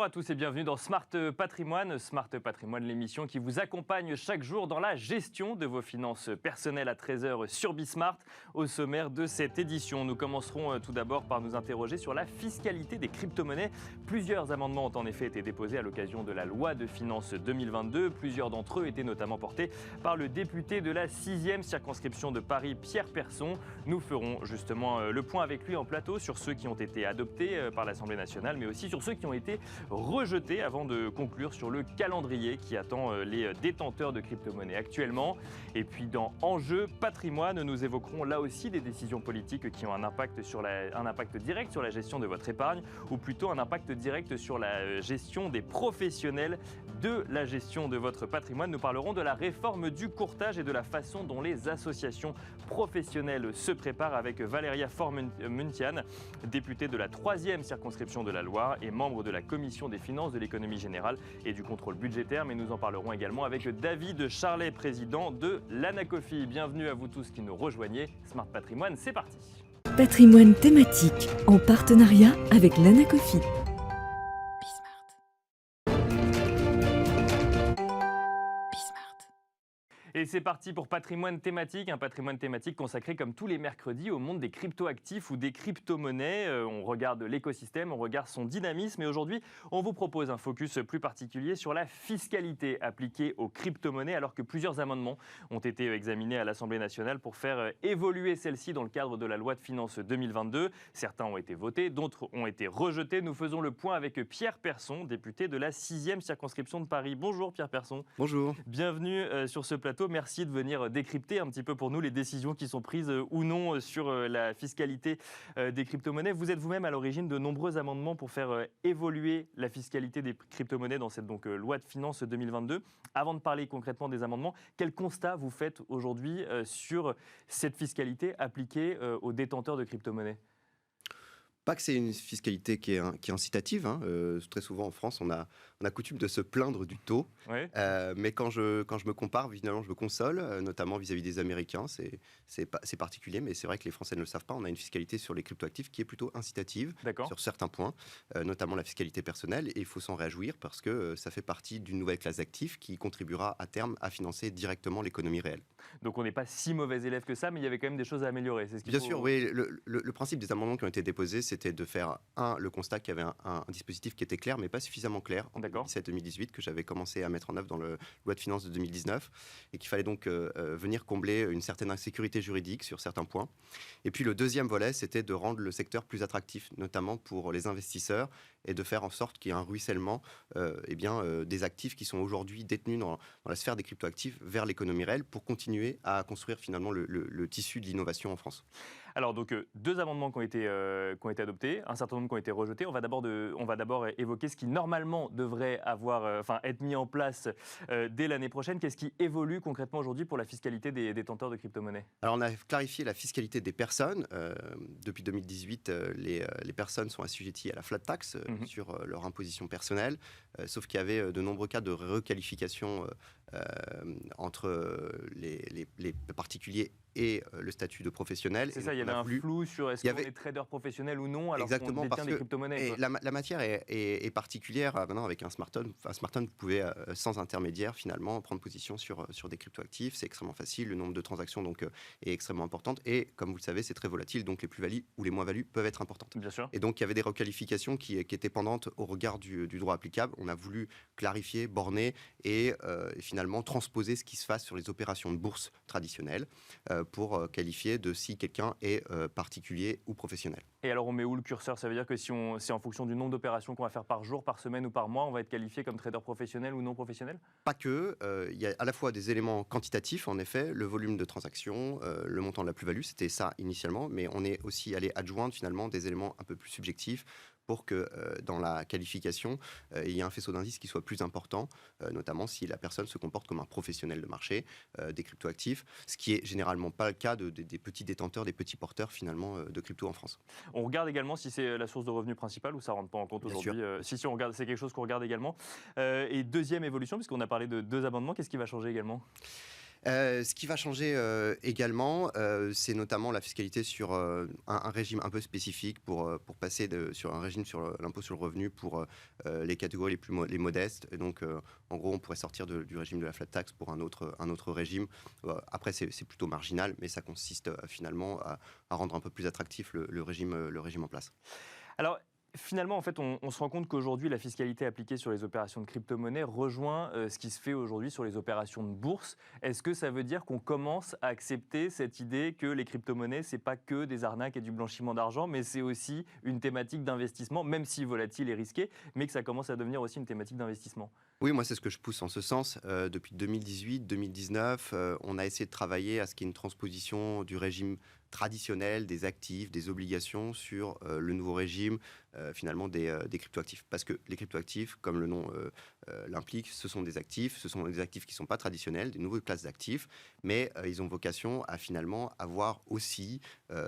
à tous et bienvenue dans Smart Patrimoine. Smart Patrimoine, l'émission qui vous accompagne chaque jour dans la gestion de vos finances personnelles à 13h sur Bismart. Au sommaire de cette édition, nous commencerons tout d'abord par nous interroger sur la fiscalité des crypto-monnaies. Plusieurs amendements ont en effet été déposés à l'occasion de la loi de finances 2022. Plusieurs d'entre eux étaient notamment portés par le député de la 6e circonscription de Paris, Pierre Persson. Nous ferons justement le point avec lui en plateau sur ceux qui ont été adoptés par l'Assemblée nationale, mais aussi sur ceux qui ont été rejetés avant de conclure sur le calendrier qui attend les détenteurs de crypto-monnaies actuellement. Et puis dans Enjeux Patrimoine, nous évoquerons là aussi des décisions politiques qui ont un impact direct sur la gestion de votre épargne, ou plutôt un impact direct sur la gestion des professionnels de la gestion de votre patrimoine. Nous parlerons de la réforme du courtage et de la façon dont les associations professionnelles se préparent avec Valéria Faure-Muntian, députée de la 3e circonscription de la Loire et membre de la Commission des finances, de l'économie générale et du contrôle budgétaire. Mais nous en parlerons également avec David Charlet, président de l'Anacofi. Bienvenue à vous tous qui nous rejoignez. Smart Patrimoine, c'est parti. Patrimoine thématique en partenariat avec l'Anacofi. Et c'est parti pour Patrimoine thématique, un patrimoine thématique consacré comme tous les mercredis au monde des crypto-actifs ou des crypto-monnaies. On regarde l'écosystème, on regarde son dynamisme et aujourd'hui, on vous propose un focus plus particulier sur la fiscalité appliquée aux crypto-monnaies alors que plusieurs amendements ont été examinés à l'Assemblée nationale pour faire évoluer celle-ci dans le cadre de la loi de finances 2022. Certains ont été votés, d'autres ont été rejetés. Nous faisons le point avec Pierre Persson, député de la 6e circonscription de Paris. Bonjour Pierre Persson. Bonjour. Bienvenue sur ce plateau. Merci de venir décrypter un petit peu pour nous les décisions qui sont prises ou non sur la fiscalité des crypto-monnaies. Vous êtes vous-même à l'origine de nombreux amendements pour faire évoluer la fiscalité des crypto-monnaies dans cette loi de finances 2022. Avant de parler concrètement des amendements, quel constat vous faites aujourd'hui sur cette fiscalité appliquée aux détenteurs de crypto-monnaies ? Pas que c'est une fiscalité qui est incitative. Très souvent en France, on a coutume de se plaindre du taux. Ouais. Mais quand je me compare, évidemment, je me console, notamment vis-à-vis des Américains. C'est particulier, mais c'est vrai que les Français ne le savent pas. On a une fiscalité sur les cryptoactifs qui est plutôt incitative sur certains points, notamment la fiscalité personnelle. Et il faut s'en réjouir parce que ça fait partie d'une nouvelle classe d'actifs qui contribuera à terme à financer directement l'économie réelle. Donc on n'est pas si mauvais élève que ça, mais il y avait quand même des choses à améliorer. C'est ce qu'il Bien faut... sûr, oui. Le principe des amendements qui ont été déposés, c'était de faire le constat qu'il y avait un dispositif qui était clair, mais pas suffisamment clair en 2017-2018, que j'avais commencé à mettre en œuvre dans la loi de finances de 2019, et qu'il fallait donc venir combler une certaine insécurité juridique sur certains points. Et puis le deuxième volet, c'était de rendre le secteur plus attractif, notamment pour les investisseurs, et de faire en sorte qu'il y ait un ruissellement des actifs qui sont aujourd'hui détenus dans la sphère des cryptoactifs vers l'économie réelle pour continuer à construire finalement le tissu de l'innovation en France. Alors donc deux amendements qui ont été adoptés, un certain nombre qui ont été rejetés. On va d'abord évoquer ce qui normalement devrait être mis en place dès l'année prochaine. Qu'est-ce qui évolue concrètement aujourd'hui pour la fiscalité des détenteurs de crypto-monnaies ? Alors on a clarifié la fiscalité des personnes. Depuis 2018, les personnes sont assujetties à la flat tax sur leur imposition personnelle, sauf qu'il y avait de nombreux cas de requalification entre les particuliers et le statut de professionnel. C'est ça, il y avait un flou sur est-ce qu'on est trader professionnel ou non alors qu'on détient des crypto-monnaies. La matière est particulière. Maintenant, avec un smartphone, vous pouvez, sans intermédiaire, finalement, prendre position sur des cryptoactifs. C'est extrêmement facile. Le nombre de transactions donc, est extrêmement important. Et comme vous le savez, c'est très volatile. Donc, les plus-values ou les moins-values peuvent être importantes. Bien sûr. Et donc, il y avait des requalifications qui étaient pendantes au regard du droit applicable. On a voulu clarifier, borner et finalement transposer ce qui se passe sur les opérations de bourse traditionnelles pour qualifier de si quelqu'un est particulier ou professionnel. Et alors on met où le curseur ? Ça veut dire que si c'est en fonction du nombre d'opérations qu'on va faire par jour, par semaine ou par mois, on va être qualifié comme trader professionnel ou non professionnel ? Pas que. Il y a à la fois des éléments quantitatifs, en effet, le volume de transactions, le montant de la plus-value, c'était ça initialement, mais on est aussi allé adjoindre finalement des éléments un peu plus subjectifs pour que dans la qualification, il y ait un faisceau d'indices qui soit plus important, notamment si la personne se comporte comme un professionnel de marché des cryptoactifs, ce qui est généralement pas le cas des petits détenteurs, des petits porteurs finalement de crypto en France. On regarde également si c'est la source de revenus principale ou ça rentre pas en compte aujourd'hui. Si on regarde, c'est quelque chose qu'on regarde également. Et deuxième évolution, puisqu'on a parlé de deux amendements, qu'est-ce qui va changer également ? Ce qui va changer également, c'est notamment la fiscalité sur un régime un peu spécifique pour passer sur un régime sur l'impôt sur le revenu pour les catégories les modestes. Et donc, en gros, on pourrait sortir du régime de la flat tax pour un autre régime. Après, c'est plutôt marginal, mais ça consiste finalement à rendre un peu plus attractif le régime en place. Alors, finalement, en fait, on se rend compte qu'aujourd'hui, la fiscalité appliquée sur les opérations de crypto-monnaie rejoint ce qui se fait aujourd'hui sur les opérations de bourse. Est-ce que ça veut dire qu'on commence à accepter cette idée que les crypto-monnaies, c'est pas que des arnaques et du blanchiment d'argent, mais c'est aussi une thématique d'investissement, même si volatile et risquée, mais que ça commence à devenir aussi une thématique d'investissement? Oui, moi, c'est ce que je pousse en ce sens. Depuis 2018-2019, on a essayé de travailler à ce qu'il y ait une transposition du régime traditionnel des actifs, des obligations sur le nouveau régime finalement des cryptoactifs. Parce que les cryptoactifs, comme le nom l'implique, ce sont des actifs qui ne sont pas traditionnels, des nouvelles classes d'actifs, mais ils ont vocation à finalement avoir aussi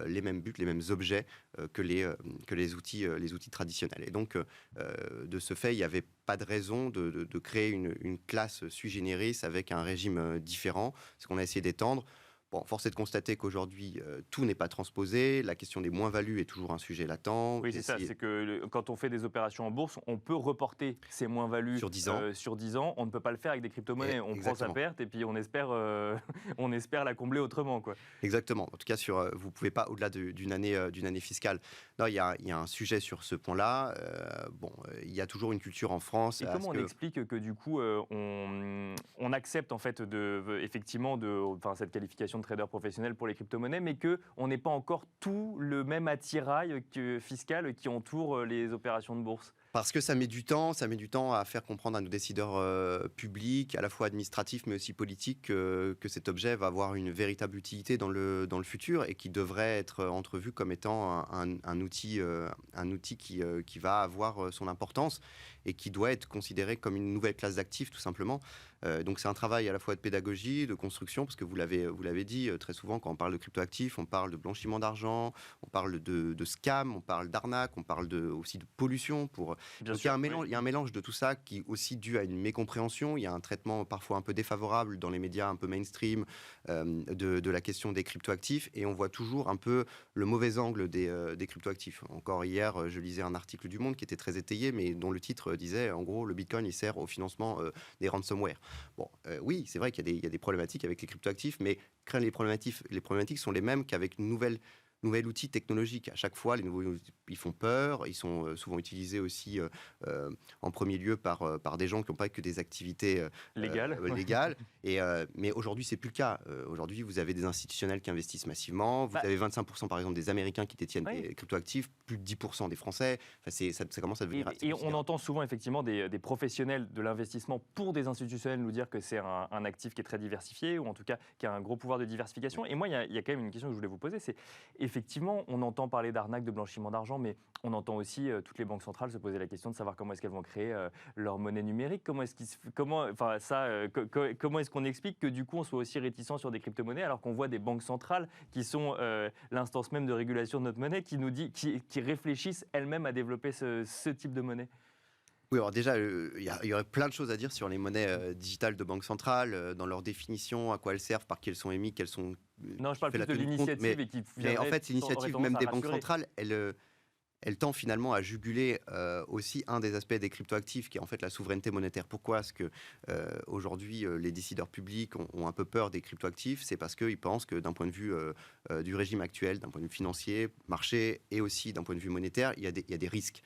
les mêmes buts, les mêmes objets que les outils traditionnels. Et donc, de ce fait, il n'y avait pas de raison de créer une classe sui generis avec un régime différent, ce qu'on a essayé d'étendre. Bon, force est de constater qu'aujourd'hui, tout n'est pas transposé. La question des moins-values est toujours un sujet latent. Oui, c'est ça. C'est que quand on fait des opérations en bourse, on peut reporter ces moins-values sur 10 ans. Sur 10 ans. On ne peut pas le faire avec des crypto-monnaies. On prend sa perte et puis on espère la combler autrement, quoi. Exactement. En tout cas, vous ne pouvez pas au-delà d'une année fiscale. Non, il y a un sujet sur ce point-là. Il y a toujours une culture en France. Et comment on explique que du coup, on accepte en fait effectivement cette qualification de trader professionnel pour les crypto-monnaies, mais qu'on n'ait pas encore tout le même attirail fiscal qui entoure les opérations de bourse? Parce que ça met du temps à faire comprendre à nos décideurs publics, à la fois administratifs mais aussi politiques, que cet objet va avoir une véritable utilité dans le futur et qui devrait être entrevu comme étant un outil qui va avoir son importance et qui doit être considéré comme une nouvelle classe d'actifs tout simplement. Donc c'est un travail à la fois de pédagogie, de construction, parce que vous l'avez dit, très souvent quand on parle de cryptoactifs, on parle de blanchiment d'argent, on parle de scam, on parle d'arnaque, on parle aussi de pollution. Donc il y a un mélange de tout ça qui est aussi dû à une mécompréhension. Il y a un traitement parfois un peu défavorable dans les médias un peu mainstream de la question des cryptoactifs, et on voit toujours un peu le mauvais angle des cryptoactifs. Encore hier, je lisais un article du Monde qui était très étayé, mais dont le titre disait en gros le Bitcoin il sert au financement des ransomware. Bon, oui, c'est vrai qu'il y a des problématiques avec les cryptoactifs, mais les problématiques sont les mêmes qu'avec une nouvel outil technologique. À chaque fois, les nouveaux outils, ils font peur. Ils sont souvent utilisés aussi en premier lieu par des gens qui n'ont pas que des activités légales. Mais aujourd'hui, c'est plus le cas. Aujourd'hui, vous avez des institutionnels qui investissent massivement. Vous avez 25% par exemple des Américains qui détiennent des cryptoactifs, plus de 10% des Français. Enfin, ça commence à devenir. Et on entend souvent effectivement des professionnels de l'investissement pour des institutionnels nous dire que c'est un actif qui est très diversifié, ou en tout cas qui a un gros pouvoir de diversification. Et moi, il y a quand même une question que je voulais vous poser, c'est effectivement, on entend parler d'arnaque, de blanchiment d'argent, mais on entend aussi toutes les banques centrales se poser la question de savoir comment est-ce qu'elles vont créer leur monnaie numérique. Comment est-ce qu'on explique que du coup on soit aussi réticent sur des crypto-monnaies alors qu'on voit des banques centrales qui sont l'instance même de régulation de notre monnaie qui réfléchissent elles-mêmes à développer ce type de monnaie? Oui, alors déjà, il y aurait plein de choses à dire sur les monnaies digitales de banque centrale, dans leur définition, à quoi elles servent, par qui elles sont émises, quelles sont... Non, je parle plus de l'initiative. Mais en fait, l'initiative même des banques centrales, elle tend finalement à juguler aussi un des aspects des cryptoactifs, qui est en fait la souveraineté monétaire. Pourquoi est-ce que aujourd'hui les décideurs publics ont un peu peur des cryptoactifs? C'est parce qu'ils pensent que d'un point de vue du régime actuel, d'un point de vue financier, marché, et aussi d'un point de vue monétaire, il y a des risques.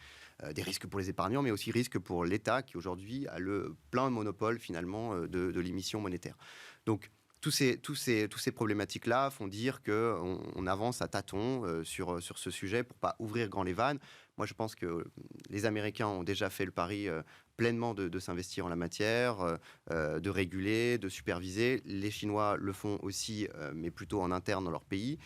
Des risques pour les épargnants, mais aussi risques pour l'État, qui aujourd'hui a le plein monopole finalement de l'émission monétaire. Donc tous ces problématiques-là font dire qu'on avance à tâtons sur ce sujet pour ne pas ouvrir grand les vannes. Moi, je pense que les Américains ont déjà fait le pari pleinement de s'investir en la matière, de réguler, de superviser. Les Chinois le font aussi, mais plutôt en interne dans leur pays.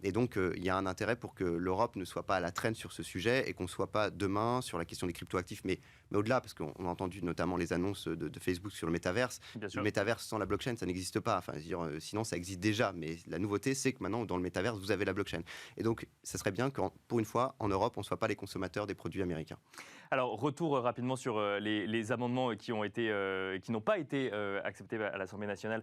Et donc, il y a un intérêt pour que l'Europe ne soit pas à la traîne sur ce sujet et qu'on ne soit pas demain sur la question des cryptoactifs, mais au-delà, parce qu'on a entendu notamment les annonces de Facebook sur le métaverse. Le métaverse sans la blockchain, ça n'existe pas. Enfin, sinon, ça existe déjà. Mais la nouveauté, c'est que maintenant, dans le métaverse, vous avez la blockchain. Et donc, ça serait bien que, pour une fois, en Europe, on ne soit pas les consommateurs des produits américains. Alors, retour rapidement sur les amendements qui n'ont pas été acceptés à l'Assemblée nationale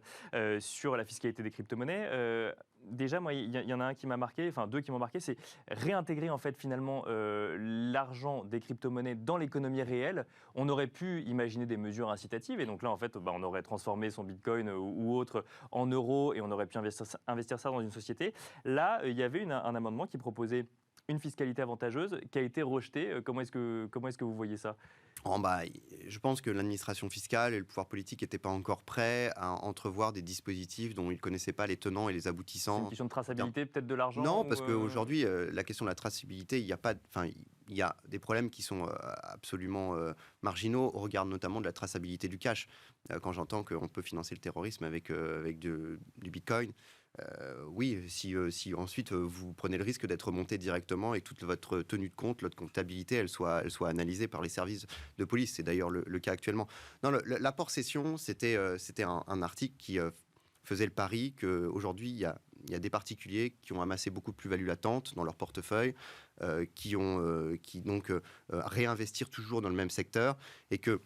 sur la fiscalité des crypto-monnaies. Déjà, moi, il y en a un qui m'a marqué, enfin 2 qui m'ont marqué, c'est réintégrer en fait finalement l'argent des crypto-monnaies dans l'économie réelle. On aurait pu imaginer des mesures incitatives et donc là en fait on aurait transformé son bitcoin ou autre en euros et on aurait pu investir ça dans une société. Là, il y avait un amendement qui proposait une fiscalité avantageuse qui a été rejetée. Comment est-ce que vous voyez ça ? Je pense que l'administration fiscale et le pouvoir politique n'étaient pas encore prêts à entrevoir des dispositifs dont ils ne connaissaient pas les tenants et les aboutissants. C'est une question de traçabilité peut-être de l'argent ? Non, parce qu'aujourd'hui, la question de la traçabilité, il y a des problèmes qui sont absolument marginaux au regard notamment de la traçabilité du cash. Quand j'entends qu'on peut financer le terrorisme avec du bitcoin, oui, si ensuite vous prenez le risque d'être remonté directement et que toute votre tenue de compte, votre comptabilité, elle soit analysée par les services de police. C'est d'ailleurs le cas actuellement. Non, l'apport cession, c'était un article qui faisait le pari qu'aujourd'hui, il y a des particuliers qui ont amassé beaucoup de plus-value latente dans leur portefeuille, qui donc réinvestir toujours dans le même secteur et que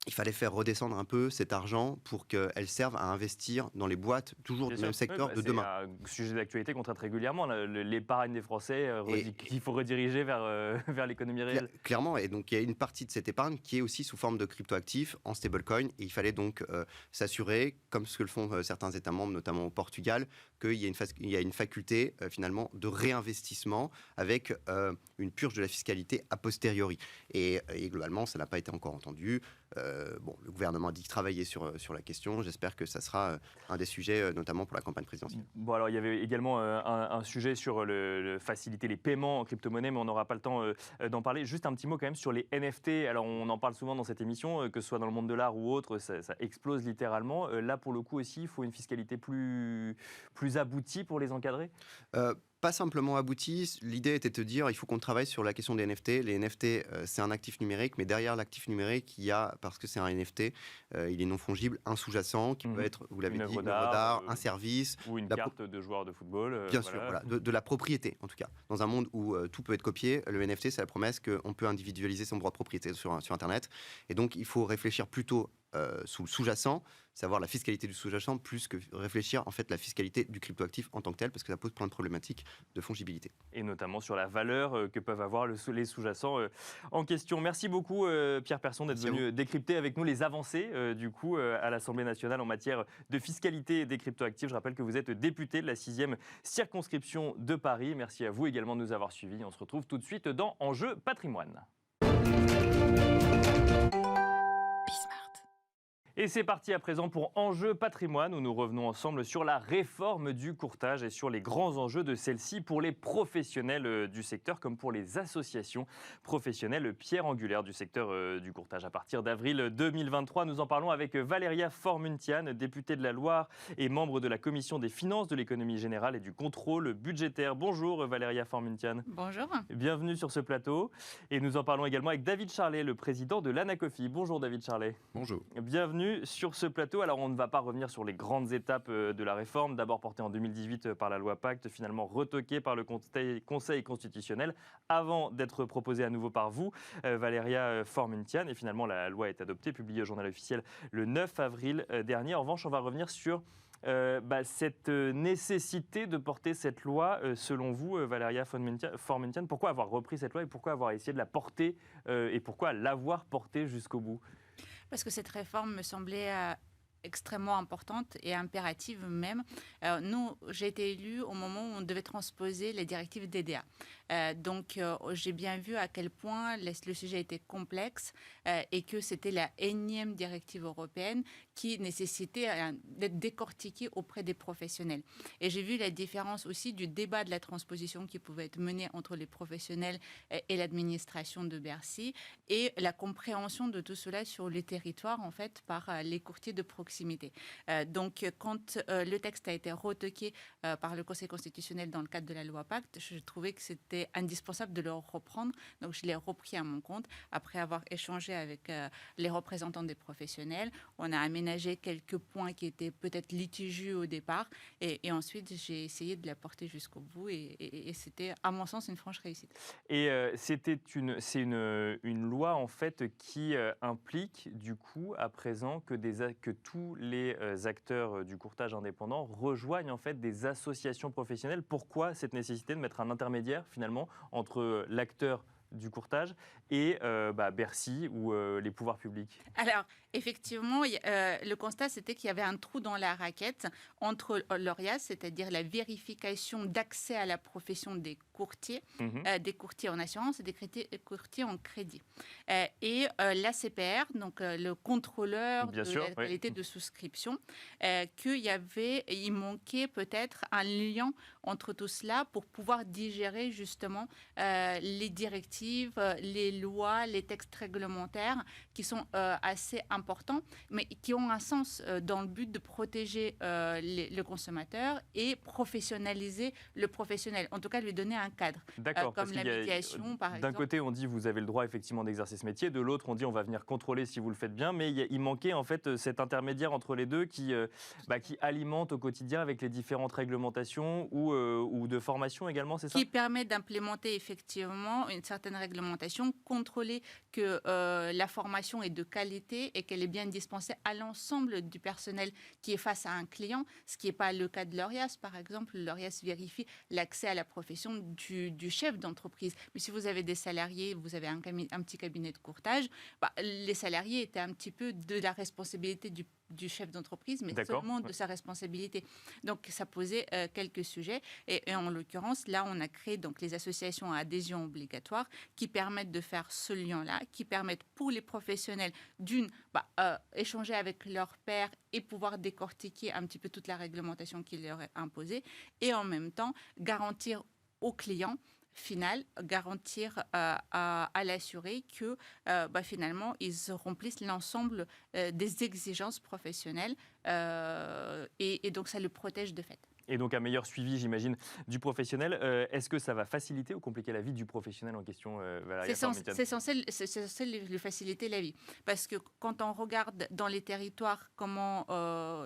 il fallait faire redescendre un peu cet argent pour qu'elle serve à investir dans les boîtes, toujours du même secteur de demain. C'est un sujet d'actualité qu'on traite régulièrement, l'épargne des Français qu'il faut rediriger vers l'économie réelle. Clairement, et donc il y a une partie de cette épargne qui est aussi sous forme de cryptoactifs en stablecoin, et il fallait donc s'assurer, comme ce que le font certains États membres, notamment au Portugal, qu'il y a une faculté finalement de réinvestissement avec une purge de la fiscalité a posteriori. Et globalement, ça n'a pas été encore entendu. Le gouvernement a dit travailler sur la question. J'espère que ça sera un des sujets, notamment pour la campagne présidentielle. Bon, alors il y avait également un sujet sur le faciliter les paiements en crypto-monnaie, mais on n'aura pas le temps d'en parler. Juste un petit mot quand même sur les NFT. Alors on en parle souvent dans cette émission, que ce soit dans le monde de l'art ou autre, ça explose littéralement. Là, pour le coup aussi, il faut une fiscalité plus aboutie pour les encadrer. Pas simplement abouti. L'idée était de te dire il faut qu'on travaille sur la question des NFT. Les NFT, c'est un actif numérique, mais derrière l'actif numérique, il y a, parce que c'est un NFT, il est non fongible, un sous-jacent qui peut être, vous l'avez dit, une œuvre d'art, un service. Ou une carte de joueur de football. Bien sûr, voilà, de la propriété en tout cas. Dans un monde où tout peut être copié, le NFT, c'est la promesse qu'on peut individualiser son droit de propriété sur Internet. Et donc, il faut réfléchir plutôt sous le sous-jacent, savoir la fiscalité du sous-jacent, plus que réfléchir en fait la fiscalité du cryptoactif en tant que tel, parce que ça pose plein de problématiques de fongibilité. Et notamment sur la valeur que peuvent avoir les sous-jacents en question. Merci beaucoup Pierre Persson d'être venu décrypter avec nous les avancées à l'Assemblée nationale en matière de fiscalité des cryptoactifs. Je rappelle que vous êtes député de la 6e circonscription de Paris. Merci à vous également de nous avoir suivis. On se retrouve tout de suite dans Enjeu Patrimoine. Et c'est parti à présent pour Enjeu Patrimoine, où nous revenons ensemble sur la réforme du courtage et sur les grands enjeux de celle-ci pour les professionnels du secteur comme pour les associations professionnelles pierre angulaire du secteur du courtage. À partir d'avril 2023, nous en parlons avec Valéria Formuntian, députée de la Loire et membre de la Commission des finances, de l'économie générale et du contrôle budgétaire. Bonjour Valéria Formuntian. Bonjour. Bienvenue sur ce plateau. Et nous en parlons également avec David Charlet, le président de l'Anacofi. Bonjour David Charlet. Bonjour. Bienvenue sur ce plateau. Alors on ne va pas revenir sur les grandes étapes de la réforme, d'abord portée en 2018 par la loi Pacte, finalement retoquée par le Conseil constitutionnel avant d'être proposée à nouveau par vous, Valéria Formuntian. Et finalement la loi est adoptée, publiée au journal officiel le 9 avril dernier. En revanche, on va revenir sur cette nécessité de porter cette loi, selon vous, Valéria Formuntian. Pourquoi avoir repris cette loi et pourquoi avoir essayé de la porter et pourquoi l'avoir portée jusqu'au bout ? Parce que cette réforme me semblait extrêmement importante et impérative même. J'ai été élue au moment où on devait transposer les directives DDA. Donc, j'ai bien vu à quel point le sujet était complexe et que c'était la énième directive européenne qui nécessitait d'être décortiquée auprès des professionnels. Et j'ai vu la différence aussi du débat de la transposition qui pouvait être mené entre les professionnels et l'administration de Bercy et la compréhension de tout cela sur les territoires, en fait, par les courtiers de proximité. Donc, quand le texte a été retoqué par le Conseil constitutionnel dans le cadre de la loi Pacte, je trouvais que c'était indispensable de le reprendre. Donc, je l'ai repris à mon compte après avoir échangé avec les représentants des professionnels. On a aménagé aménagé quelques points qui étaient peut-être litigieux au départ. Et ensuite, j'ai essayé de la porter jusqu'au bout. Et c'était, à mon sens, une franche réussite. Et c'est une loi, en fait, qui implique, du coup, à présent, que tous les acteurs du courtage indépendant rejoignent, en fait, des associations professionnelles. Pourquoi cette nécessité de mettre un intermédiaire, finalement, entre l'acteur du courtage et Bercy ou les pouvoirs publics? Alors, effectivement, le constat, c'était qu'il y avait un trou dans la raquette entre l'ORIAS, c'est-à-dire la vérification d'accès à la profession des courtiers, des courtiers en assurance et des courtiers en crédit. Et l'ACPR, donc le contrôleur de la qualité de souscription, il manquait peut-être un lien entre tout cela pour pouvoir digérer justement les directives, les lois, les textes réglementaires qui sont assez importants, mais qui ont un sens dans le but de protéger le consommateur et professionnaliser le professionnel, en tout cas lui donner un cadre. D'accord, comme la médiation, par exemple. D'un côté, on dit vous avez le droit effectivement d'exercer ce métier, de l'autre, on dit on va venir contrôler si vous le faites bien, mais il manquait en fait cet intermédiaire entre les deux qui alimente au quotidien avec les différentes réglementations ou de formation également, c'est ça? Qui permet d'implémenter effectivement une certaine réglementation, contrôler que la formation est de qualité et qu'elle est bien dispensée à l'ensemble du personnel qui est face à un client, ce qui n'est pas le cas de l'ORIAS, par exemple. L'ORIAS vérifie l'accès à la profession du chef d'entreprise. Mais si vous avez des salariés, vous avez un petit cabinet de courtage, les salariés étaient un petit peu de la responsabilité du chef d'entreprise, mais seulement de sa responsabilité. Donc, ça posait quelques sujets. Et en l'occurrence, là, on a créé donc, les associations à adhésion obligatoire qui permettent de faire ce lien-là, qui permettent pour les professionnels, échanger avec leurs pairs et pouvoir décortiquer un petit peu toute la réglementation qui leur est imposée, et en même temps, garantir aux clients final, garantir à l'assuré que finalement, ils remplissent l'ensemble des exigences professionnelles et donc ça le protège de fait. Et donc un meilleur suivi, j'imagine, du professionnel. Est-ce que ça va faciliter ou compliquer la vie du professionnel en question, Valérie Farmentian ? C'est censé lui faciliter la vie. Parce que quand on regarde dans les territoires comment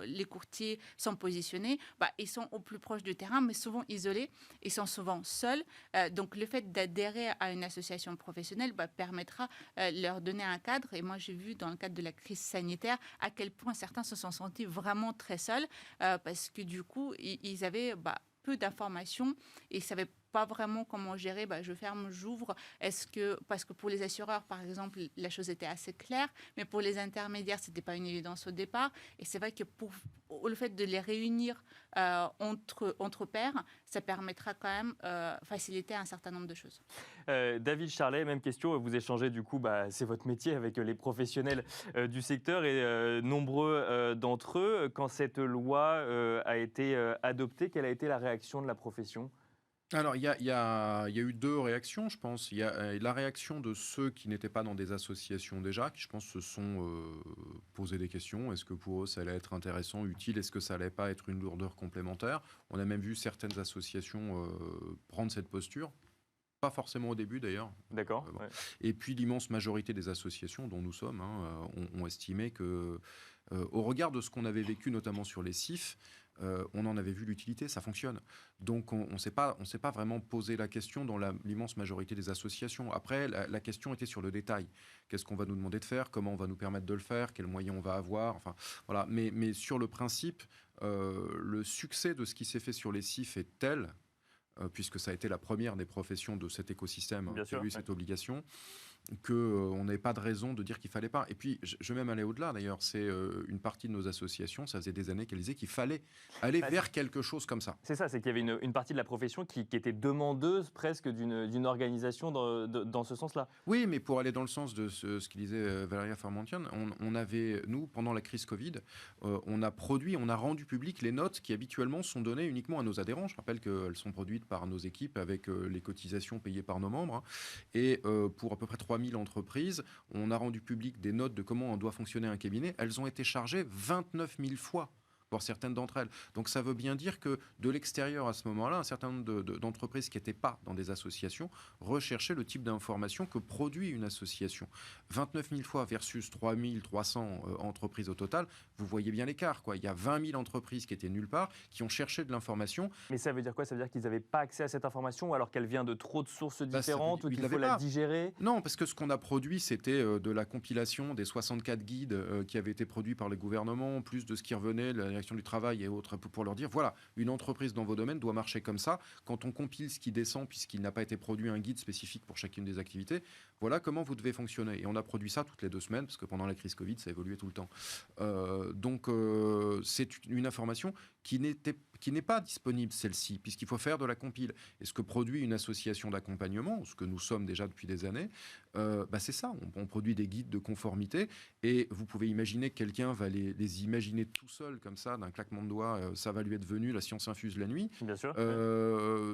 les courtiers sont positionnés, ils sont au plus proche du terrain, mais souvent isolés. Ils sont souvent seuls. Donc le fait d'adhérer à une association professionnelle permettra de leur donner un cadre. Et moi, j'ai vu dans le cadre de la crise sanitaire à quel point certains se sont sentis vraiment très seuls parce que du coup, ils avaient peu d'informations et ne savaient pas vraiment comment gérer, je ferme, j'ouvre. Parce que pour les assureurs, par exemple, la chose était assez claire, mais pour les intermédiaires, ce n'était pas une évidence au départ. Et c'est vrai que pour le fait de les réunir entre pairs, ça permettra quand même faciliter un certain nombre de choses. David Charlet, même question. Vous échangez du coup, c'est votre métier avec les professionnels du secteur et nombreux d'entre eux. Quand cette loi a été adoptée, quelle a été la réaction de la profession ? Alors, il y a eu deux réactions, je pense. Il y a la réaction de ceux qui n'étaient pas dans des associations déjà, qui, je pense, se sont posé des questions. Est-ce que pour eux, ça allait être intéressant, utile ? Est-ce que ça allait pas être une lourdeur complémentaire ? On a même vu certaines associations prendre cette posture. Pas forcément au début, d'ailleurs. D'accord. Ouais. Et puis, l'immense majorité des associations dont nous sommes ont estimé que, au regard de ce qu'on avait vécu, notamment sur les CIF, on en avait vu l'utilité, ça fonctionne. Donc on s'est pas vraiment posé la question dans l'immense majorité des associations. Après, la question était sur le détail. Qu'est-ce qu'on va nous demander de faire ? Comment on va nous permettre de le faire ? Quels moyens on va avoir ? Enfin, voilà. Mais sur le principe, le succès de ce qui s'est fait sur les CIF est tel, puisque ça a été la première des professions de cet écosystème qui a eu cette obligation, qu'on n'avait pas de raison de dire qu'il ne fallait pas. Et puis, je vais même aller au-delà, d'ailleurs. C'est une partie de nos associations, ça faisait des années qu'elles disaient qu'il fallait aller vers quelque chose comme ça. C'est ça, c'est qu'il y avait une partie de la profession qui était demandeuse presque d'une organisation dans ce sens-là. Oui, mais pour aller dans le sens de ce qu'il disait Valérie Farmentian, on avait, nous, pendant la crise Covid, on a rendu public les notes qui habituellement sont données uniquement à nos adhérents. Je rappelle qu'elles sont produites par nos équipes avec les cotisations payées par nos membres. Et pour à peu près 3000 entreprises, on a rendu public des notes de comment doit fonctionner un cabinet. Elles ont été chargées 29 000 fois pour certaines d'entre elles. Donc ça veut bien dire que de l'extérieur à ce moment-là, un certain nombre d'entreprises qui n'étaient pas dans des associations recherchaient le type d'information que produit une association. 29 000 fois versus 3 300 entreprises au total, vous voyez bien l'écart, quoi. Il y a 20 000 entreprises qui étaient nulle part, qui ont cherché de l'information. Mais ça veut dire quoi? Ça veut dire qu'ils n'avaient pas accès à cette information, ou alors qu'elle vient de trop de sources différentes, ou qu'il faut la digérer? Non, parce que ce qu'on a produit, c'était de la compilation des 64 guides qui avaient été produits par les gouvernements, plus de ce qui revenait, la direction du travail et autres, pour leur dire, voilà, une entreprise dans vos domaines doit marcher comme ça. Quand on compile ce qui descend, puisqu'il n'a pas été produit un guide spécifique pour chacune des activités, voilà comment vous devez fonctionner. Et on a produit ça toutes les 2 semaines, parce que pendant la crise Covid, ça évoluait tout le temps. Donc, c'est une information qui n'est pas disponible, celle-ci, puisqu'il faut faire de la compile. Et ce que produit une association d'accompagnement, ce que nous sommes déjà depuis des années, c'est ça. On produit des guides de conformité, et vous pouvez imaginer que quelqu'un va les imaginer tout seul, comme ça, d'un claquement de doigts, ça va lui être venu, la science infuse la nuit. Bien sûr.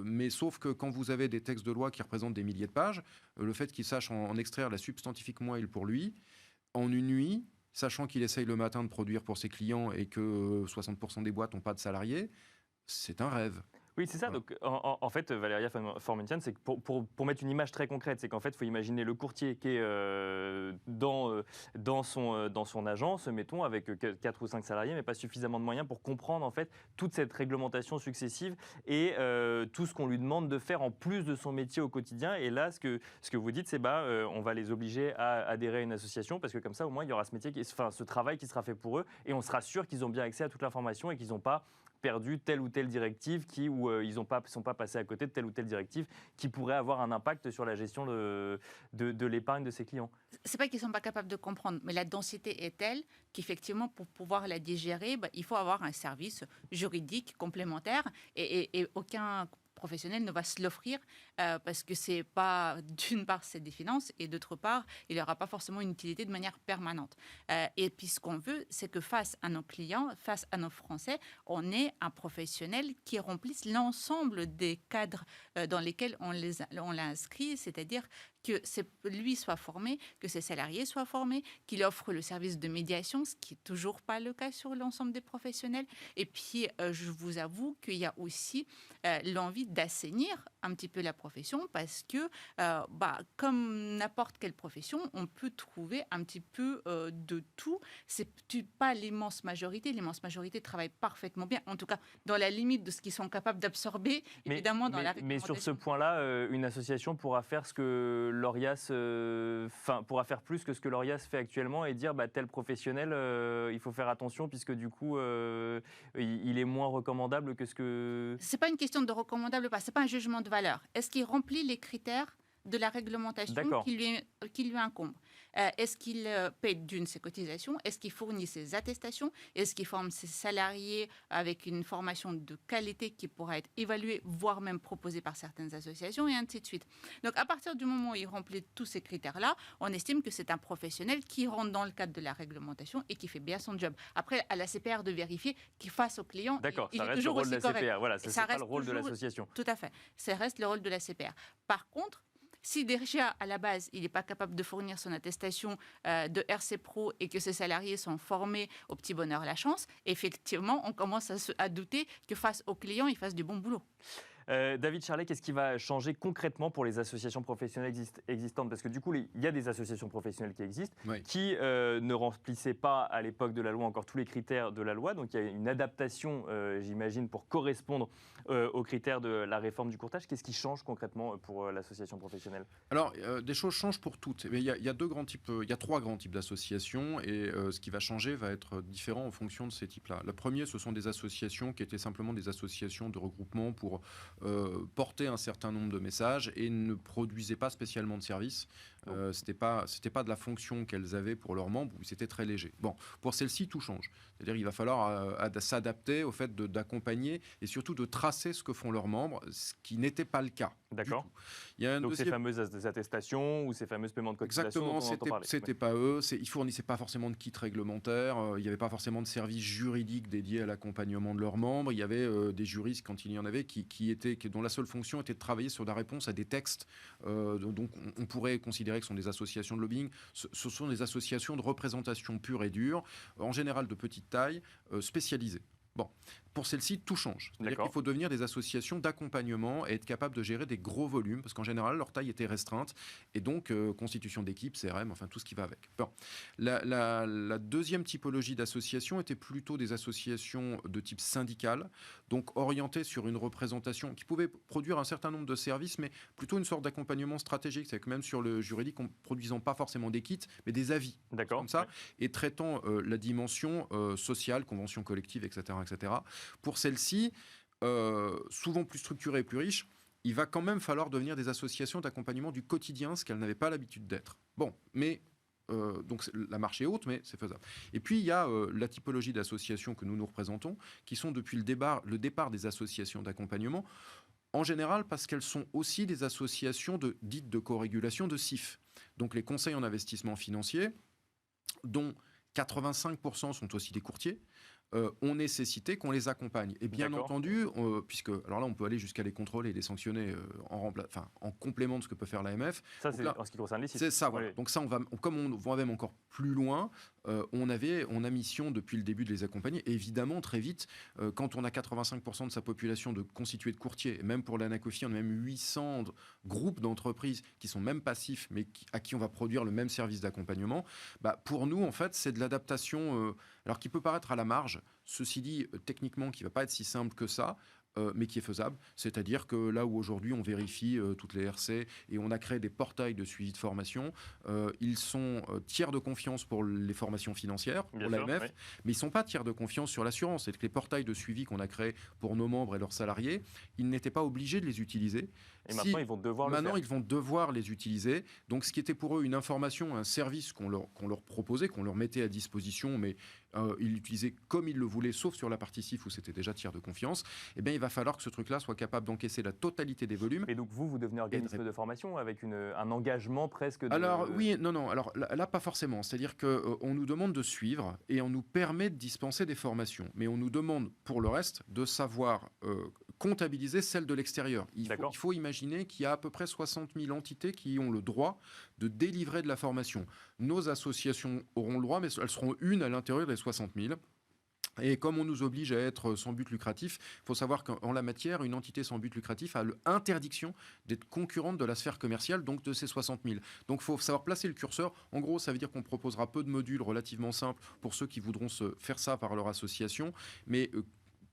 Mais sauf que quand vous avez des textes de loi qui représentent des milliers de pages, le fait qu'il sache en extraire la substantifique moelle pour lui, en une nuit, sachant qu'il essaye le matin de produire pour ses clients et que 60% des boîtes n'ont pas de salariés, c'est un rêve. Oui, c'est ça. Donc, en fait, Valéria Formentian, c'est que pour mettre une image très concrète, c'est qu'en fait, il faut imaginer le courtier qui est dans son agence, mettons, avec 4 ou 5 salariés, mais pas suffisamment de moyens pour comprendre en fait toute cette réglementation successive et tout ce qu'on lui demande de faire en plus de son métier au quotidien. Et là, ce que vous dites, c'est on va les obliger à adhérer à une association, parce que comme ça, au moins, il y aura ce travail qui sera fait pour eux, et on sera sûr qu'ils ont bien accès à toute l'information et qu'ils n'ont pas perdu telle ou telle directive ou ils ne sont pas passés à côté de telle ou telle directive qui pourrait avoir un impact sur la gestion de l'épargne de ses clients. C'est pas qu'ils ne sont pas capables de comprendre, mais la densité est telle qu'effectivement, pour pouvoir la digérer, il faut avoir un service juridique complémentaire et aucun professionnel ne va se l'offrir parce que c'est pas, d'une part, c'est des finances et d'autre part, il n'aura pas forcément une utilité de manière permanente. Et puis ce qu'on veut, c'est que face à nos clients, face à nos Français, on ait un professionnel qui remplisse l'ensemble des cadres dans lesquels on l'a inscrit, c'est-à-dire que lui soit formé, que ses salariés soient formés, qu'il offre le service de médiation, ce qui n'est toujours pas le cas sur l'ensemble des professionnels. Et puis, je vous avoue qu'il y a aussi l'envie d'assainir un petit peu la profession parce que, comme n'importe quelle profession, on peut trouver un petit peu de tout. C'est pas l'immense majorité. L'immense majorité travaille parfaitement bien, en tout cas dans la limite de ce qu'ils sont capables d'absorber, évidemment, dans la réglementation. Mais sur ce point-là, une association pourra faire ce que l'ORIAS pourra faire plus que ce que l'ORIAS fait actuellement et dire tel professionnel, il faut faire attention puisque du coup, il est moins recommandable que ce que... C'est pas une question de recommandable ou pas, c'est pas un jugement de valeur. Est-ce qu'il remplit les critères de la réglementation qui lui incombe? Est-ce qu'il paie d'une ses cotisations? Est-ce qu'il fournit ses attestations? Est-ce qu'il forme ses salariés avec une formation de qualité qui pourra être évaluée, voire même proposée par certaines associations, et ainsi de suite. Donc, à partir du moment où il remplit tous ces critères-là, on estime que c'est un professionnel qui rentre dans le cadre de la réglementation et qui fait bien son job. Après, à la CPR de vérifier qu'il fasse au client. D'accord, il ça est reste toujours le rôle de la correct. CPR. Voilà, c'est pas le rôle de l'association. Tout à fait. Ça reste le rôle de la CPR. Par contre, si déjà, à la base, il n'est pas capable de fournir son attestation de RC Pro et que ses salariés sont formés au petit bonheur la chance, effectivement, on commence à douter que face aux clients, il fasse du bon boulot. David Charlet, qu'est-ce qui va changer concrètement pour les associations professionnelles existantes? Parce que du coup, il y a des associations professionnelles qui existent, qui ne remplissaient pas à l'époque de la loi encore tous les critères de la loi. Donc il y a une adaptation, j'imagine, pour correspondre aux critères de la réforme du courtage. Qu'est-ce qui change concrètement pour l'association professionnelle? Alors, des choses changent pour toutes. Mais il y a 3 grands types d'associations et ce qui va changer va être différent en fonction de ces types-là. Le premier, ce sont des associations qui étaient simplement des associations de regroupement pour porter un certain nombre de messages et ne produisaient pas spécialement de services. C'était pas de la fonction qu'elles avaient pour leurs membres, ou c'était très léger. Bon, pour celles-ci, tout change. C'est-à-dire qu'il va falloir s'adapter au fait d'accompagner et surtout de tracer ce que font leurs membres, ce qui n'était pas le cas. D'accord. Donc ces fameuses attestations ou ces fameux paiements de cotisation. Exactement, c'était pas eux. Ils fournissaient pas forcément de kit réglementaire. Il n'y avait pas forcément de service juridique dédié à l'accompagnement de leurs membres. Il y avait des juristes, quand il y en avait, dont la seule fonction était de travailler sur la réponse à des textes. Donc on pourrait considérer que ce sont des associations de lobbying. Ce sont des associations de représentation pure et dure, en général de petite taille, spécialisées. Bon, pour celle-ci, tout change. C'est-à-dire qu'il faut devenir des associations d'accompagnement et être capable de gérer des gros volumes, parce qu'en général, leur taille était restreinte, et donc constitution d'équipe, CRM, enfin tout ce qui va avec. Bon. La deuxième typologie d'association était plutôt des associations de type syndical, donc orientées sur une représentation qui pouvait produire un certain nombre de services, mais plutôt une sorte d'accompagnement stratégique, c'est-à-dire que même sur le juridique, en produisant pas forcément des kits, mais des avis, comme ça, et traitant la dimension sociale, convention collective, etc., etc. Pour celle-ci, souvent plus structurée et plus riche, il va quand même falloir devenir des associations d'accompagnement du quotidien, ce qu'elles n'avaient pas l'habitude d'être. Bon, mais donc la marche est haute, mais c'est faisable. Et puis il y a la typologie d'associations que nous représentons, qui sont depuis le départ des associations d'accompagnement, en général parce qu'elles sont aussi des associations dites de co-régulation de CIF. Donc les conseils en investissement financier, dont 85% sont aussi des courtiers, ont nécessité qu'on les accompagne. Et bien entendu, puisque, alors là, on peut aller jusqu'à les contrôler et les sanctionner en complément de ce que peut faire l'AMF. Ça, c'est en ce qui concerne les sites. C'est ça, voilà. Oui. Donc ça, comme on va même encore plus loin, on a mission depuis le début de les accompagner. Et évidemment, très vite, quand on a 85% de sa population constituée de courtiers, et même pour l'Anacofi, on a même 800 groupes d'entreprises qui sont même passifs, mais à qui on va produire le même service d'accompagnement, pour nous, en fait, c'est de l'adaptation, alors qui peut paraître à la marge, ceci dit, techniquement, qui ne va pas être si simple que ça, mais qui est faisable. C'est-à-dire que là où aujourd'hui on vérifie toutes les RC et on a créé des portails de suivi de formation, ils sont tiers de confiance pour les formations financières, pour l'AMF, mais ils ne sont pas tiers de confiance sur l'assurance. C'est que les portails de suivi qu'on a créés pour nos membres et leurs salariés, ils n'étaient pas obligés de les utiliser. Et maintenant, ils vont devoir le faire. Maintenant, ils vont devoir les utiliser. Donc, ce qui était pour eux une information, un service qu'on leur proposait, qu'on leur mettait à disposition, mais ils l'utilisaient comme ils le voulaient, sauf sur la partie CIF où c'était déjà tiers de confiance, eh bien, il va falloir que ce truc-là soit capable d'encaisser la totalité des volumes. Et donc, vous devenez organisme de formation avec un engagement presque de... Alors, oui, non. Alors là, pas forcément. C'est-à-dire qu'on nous demande de suivre et on nous permet de dispenser des formations. Mais on nous demande, pour le reste, de savoir comptabiliser celles de l'extérieur. Il faut imaginer qu'il y a à peu près 60 000 entités qui ont le droit de délivrer de la formation. Nos associations auront le droit, mais elles seront une à l'intérieur des 60 000. Et comme on nous oblige à être sans but lucratif, il faut savoir qu'en la matière, une entité sans but lucratif a l'interdiction d'être concurrente de la sphère commerciale, donc de ces 60 000. Donc il faut savoir placer le curseur. En gros, ça veut dire qu'on proposera peu de modules relativement simples pour ceux qui voudront se faire ça par leur association, mais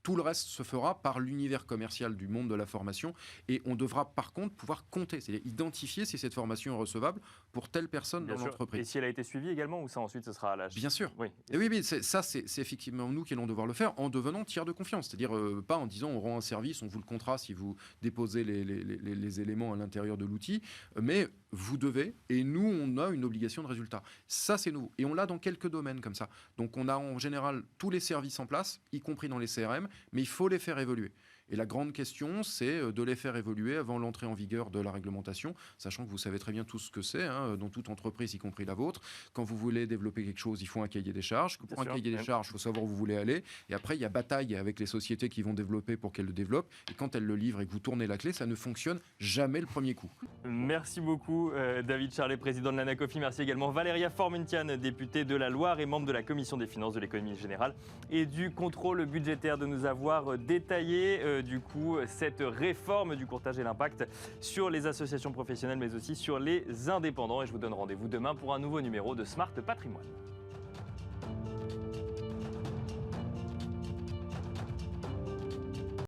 tout le reste se fera par l'univers commercial du monde de la formation et on devra par contre pouvoir compter, c'est-à-dire identifier si cette formation est recevable pour telle personne dans l'entreprise. Et si elle a été suivie également ou ça ensuite ce sera à l'âge ? Bien sûr. Oui. Et oui, c'est effectivement nous qui allons devoir le faire en devenant tiers de confiance, c'est-à-dire pas en disant on rend un service, on vous le contrat si vous déposez les éléments à l'intérieur de l'outil, mais vous devez et nous on a une obligation de résultat. Ça c'est nouveau et on l'a dans quelques domaines comme ça. Donc on a en général tous les services en place, y compris dans les CRM, mais il faut les faire évoluer. Et la grande question, c'est de les faire évoluer avant l'entrée en vigueur de la réglementation, sachant que vous savez très bien tout ce que c'est, dans toute entreprise, y compris la vôtre. Quand vous voulez développer quelque chose, il faut un cahier des charges. Pour un cahier des charges, il faut savoir où vous voulez aller. Et après, il y a bataille avec les sociétés qui vont développer pour qu'elles le développent. Et quand elles le livrent et que vous tournez la clé, ça ne fonctionne jamais le premier coup. Merci beaucoup, David Charlet, président de l'Anacofi. Merci également Valéria Formuntian, députée de la Loire et membre de la Commission des finances de l'économie générale et du contrôle budgétaire, de nous avoir détaillé du coup cette réforme du courtage et l'impact sur les associations professionnelles mais aussi sur les indépendants. Et je vous donne rendez-vous demain pour un nouveau numéro de Smart Patrimoine.